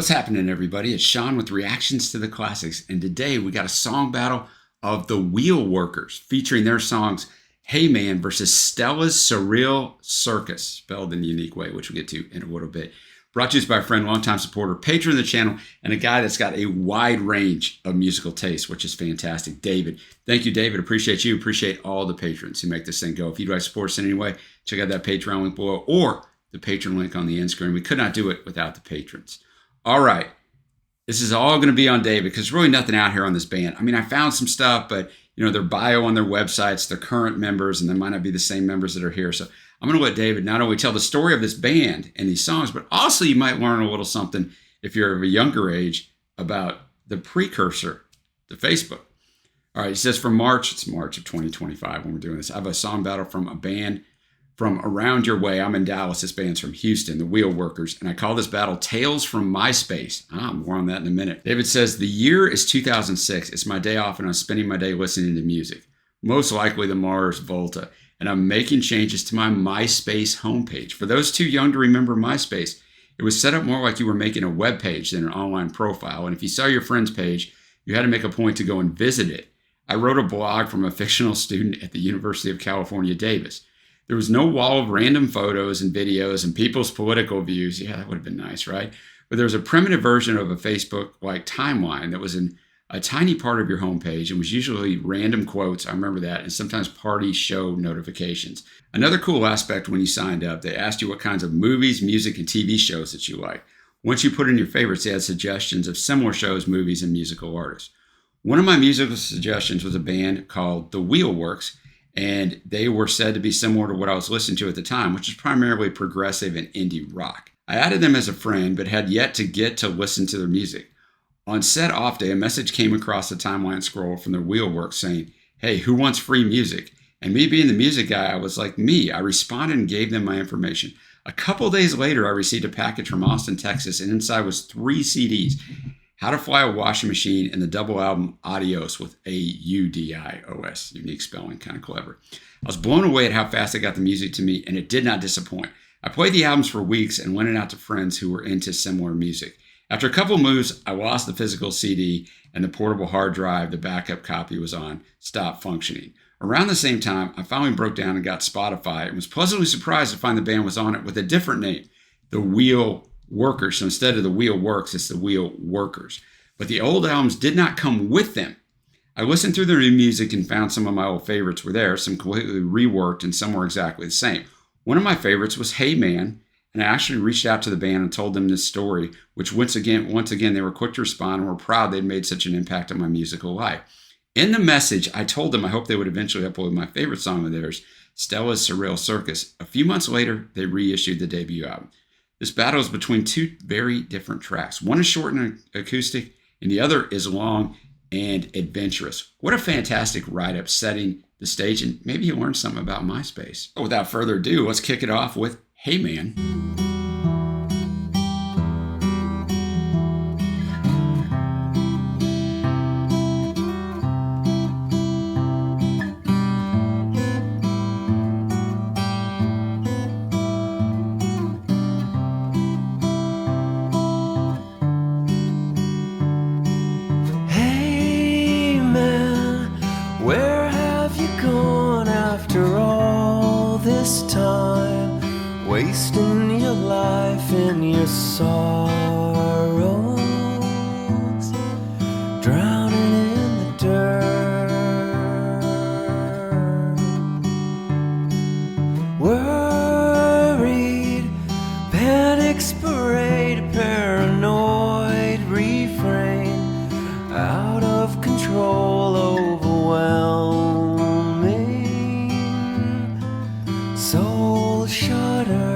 What's happening, everybody? It's Sean with Reactions to the Classics, and today we got a song battle of the Wheel Workers featuring their songs Hey Man versus Stella's Surreal Sirkus, spelled in a unique way, which we'll get to in a little bit. Brought to you by a friend, longtime supporter, patron of the channel, and a guy that's got a wide range of musical taste, which is fantastic. David. Thank you, David. Appreciate you. Appreciate all the patrons who make this thing go. If you'd like to support us in any way, check out that Patreon link below or the patron link on the end screen. We could not do it without the patrons. All right, this is all going to be on David because there's really nothing out here on this band. I mean, I found some stuff, but their bio on their websites, their current members, and they might not be the same members that are here. So I'm going to let David not only tell the story of this band and these songs, but also you might learn a little something if you're of a younger age about the precursor to Facebook. All right, it says from March, it's March of 2025 when we're doing this. I have a song battle from a band from around your way. I'm in Dallas. This band's from Houston, the Wheel Workers, and I call this battle Tales from MySpace. More on that in a minute. David says, the year is 2006. It's my day off, and I'm spending my day listening to music, most likely the Mars Volta, and I'm making changes to my MySpace homepage. For those too young to remember MySpace, it was set up more like you were making a web page than an online profile, and if you saw your friend's page, you had to make a point to go and visit it. I wrote a blog from a fictional student at the University of California, Davis. There was no wall of random photos and videos and people's political views. Yeah, that would have been nice, right? But there was a primitive version of a Facebook-like timeline that was in a tiny part of your homepage and was usually random quotes. I remember that, and sometimes party show notifications. Another cool aspect when you signed up, they asked you what kinds of movies, music, and TV shows that you like. Once you put in your favorites, they had suggestions of similar shows, movies, and musical artists. One of my musical suggestions was a band called The Wheelworks, and they were said to be similar to what I was listening to at the time, which is primarily progressive and indie rock. I added them as a friend, but had yet to get to listen to their music. On said off day, a message came across the timeline scroll from their Wheelworks saying, hey, who wants free music? And me being the music guy, I was like, me. I responded and gave them my information. A couple days later, I received a package from Austin, Texas, and inside was 3 CDs. How to Fly a Washing Machine, and the double album Adios with A-U-D-I-O-S. Unique spelling, kind of clever. I was blown away at how fast they got the music to me, and it did not disappoint. I played the albums for weeks and lent it out to friends who were into similar music. After a couple moves, I lost the physical CD, and the portable hard drive the backup copy was on stopped functioning. Around the same time, I finally broke down and got Spotify and was pleasantly surprised to find the band was on it with a different name, The Wheel Workers. So instead of The Wheel Works, it's The Wheel Workers. But the old albums did not come with them. I listened through their new music and found some of my old favorites were there, some completely reworked, and some were exactly the same. One of my favorites was Hey Man, and I actually reached out to the band and told them this story, which once again they were quick to respond and were proud they'd made such an impact on my musical life. In the message, I told them I hoped they would eventually upload my favorite song of theirs, Stella's Surreal Sirkus. A few months later, they reissued the debut album. This battle is between 2 very different tracks. One is short and acoustic, and the other is long and adventurous. What a fantastic write-up setting the stage, and maybe you learned something about MySpace. But without further ado, let's kick it off with Hey Man. Wasting your life in your sorrows, drowning in the dirt, worried, panics parade, paranoid refrain, out of control, overwhelming, soul shudder.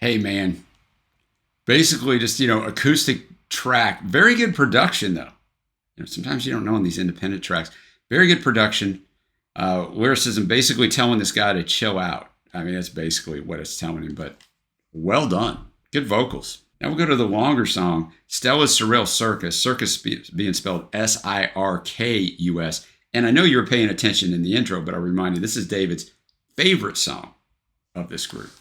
Hey, man. Basically, just, acoustic track. Very good production, though. Sometimes you don't know on these independent tracks. Very good production. Lyricism, basically telling this guy to chill out. I mean, that's basically what it's telling him, but well done. Good vocals. Now we'll go to the longer song, Stella's Surreal Sirkus. Circus being spelled Sirkus. And I know you were paying attention in the intro, but I'll remind you, this is David's favorite song of this group.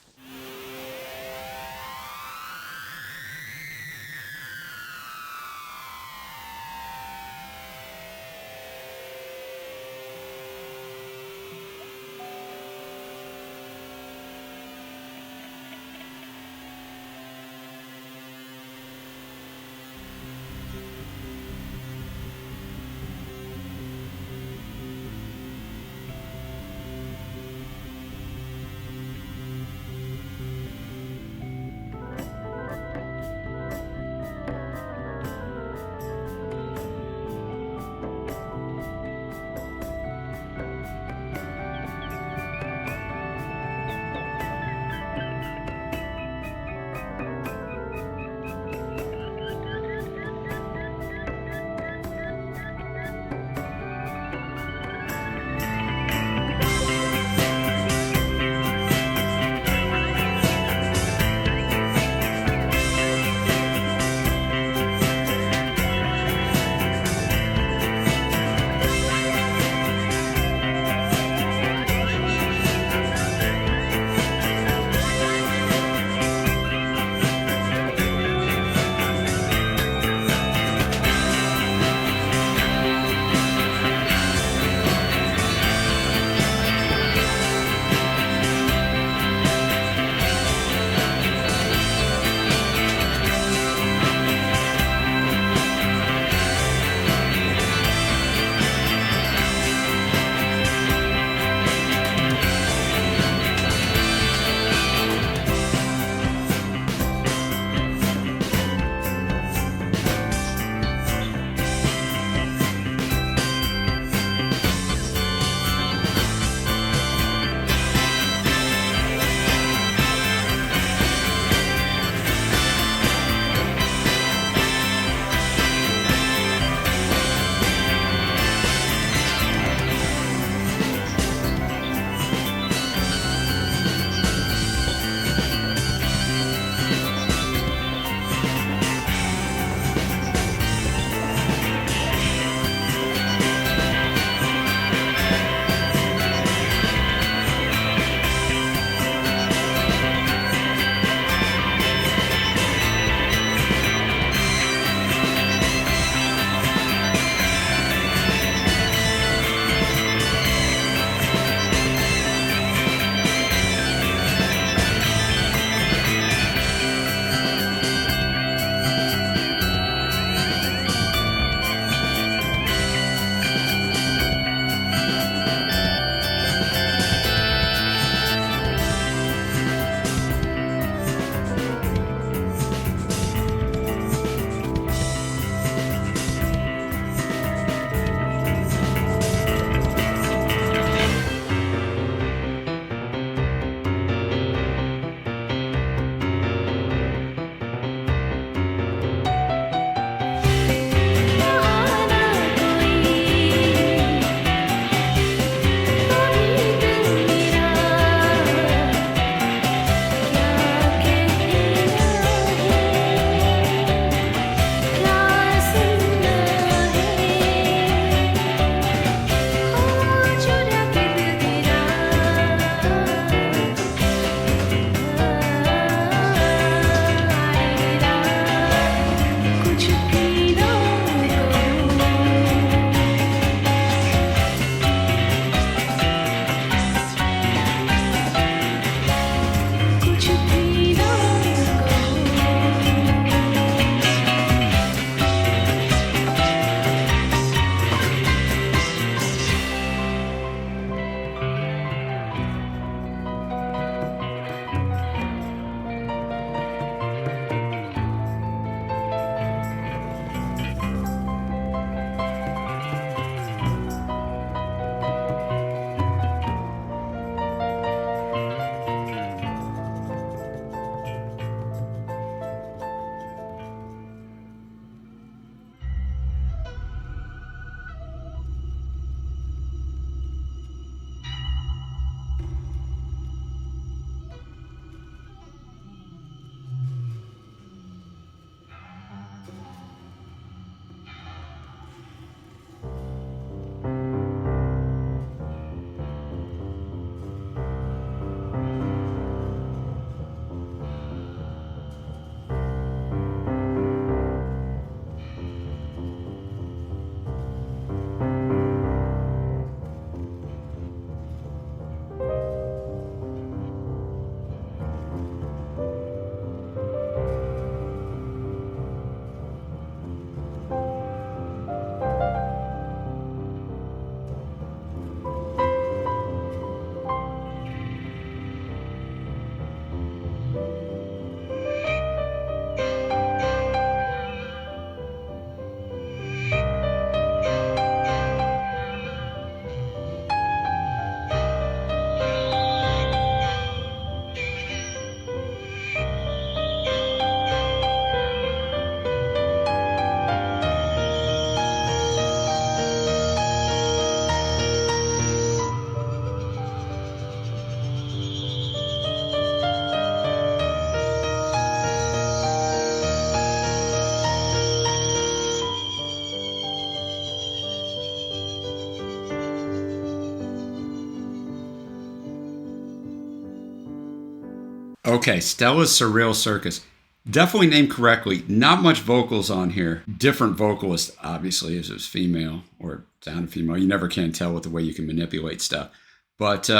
Okay, Stella's Surreal Sirkus. Definitely named correctly. Not much vocals on here. Different vocalist, obviously, if it was female or sounded female. You never can tell with the way you can manipulate stuff. But,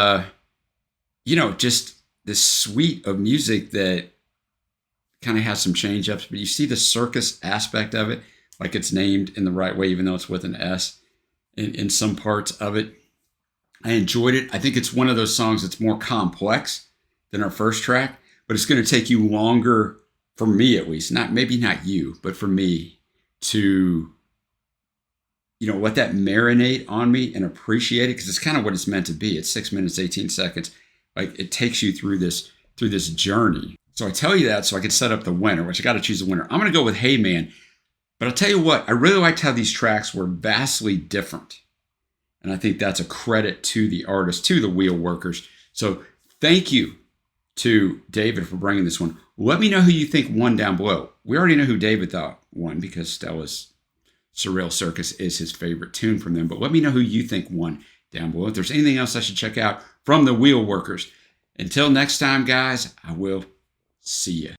just this suite of music that kind of has some change ups. But you see the circus aspect of it, like it's named in the right way, even though it's with an S in some parts of it. I enjoyed it. I think it's one of those songs that's more complex than our first track, but it's going to take you longer, for me at least, maybe not you, but for me to, let that marinate on me and appreciate it, because it's kind of what it's meant to be. It's 6 minutes, 18 seconds. Like, it takes you through this journey. So I tell you that so I can set up the winner, which I got to choose the winner. I'm going to go with Hey Man, but I'll tell you what, I really liked how these tracks were vastly different. And I think that's a credit to the artist, to the wheel workers. So thank you to David for bringing this one. Let me know who you think won down below. We already know who David thought won because Stella's Surreal Sirkus is his favorite tune from them. But let me know who you think won down below. If there's anything else I should check out from the wheel workers. Until next time, guys, I will see you.